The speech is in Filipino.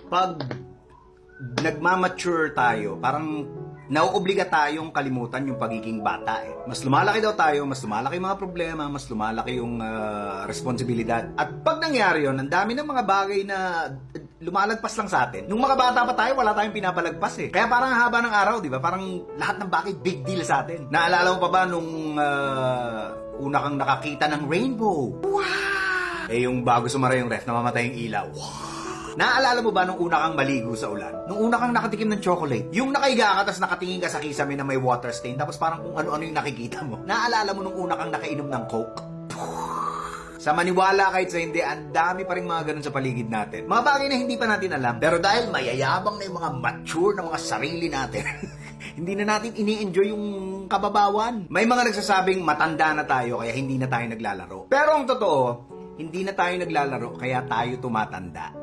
pag nagmamature tayo, parang nauobliga tayong kalimutan yung pagiging bata eh. Mas lumalaki daw tayo, mas lumalaki yung mga problema, mas lumalaki yung responsibilidad. At pag nangyari yun, ang dami ng mga bagay na lumalagpas lang sa atin. Nung mga bata pa tayo, wala tayong pinapalagpas eh. Kaya parang haba ng araw, di ba? Parang lahat ng bagay big deal sa atin. Naalala mo pa ba nung una kang nakakita ng rainbow? Wow! Eh yung bago sumara yung ref, namamatay yung ilaw. Wow! Naalala mo ba nung una kang maligo sa ulan? Nung una kang nakatikim ng chocolate? Yung nakaiga ka, tapos nakatingin ka sa kisame na may water stain, tapos parang kung ano-ano yung nakikita mo. Naalala mo nung una kang nakainom ng Coke? Sa maniwala kahit sa hindi, ang dami pa rin mga ganun sa paligid natin. Mga bagay na hindi pa natin alam. Pero dahil mayayabang na yung mga mature na mga sarili natin, hindi na natin ini-enjoy yung kababawan. May mga nagsasabing matanda na tayo kaya hindi na tayo naglalaro. Pero ang totoo, hindi na tayo naglalaro kaya tayo tumatanda.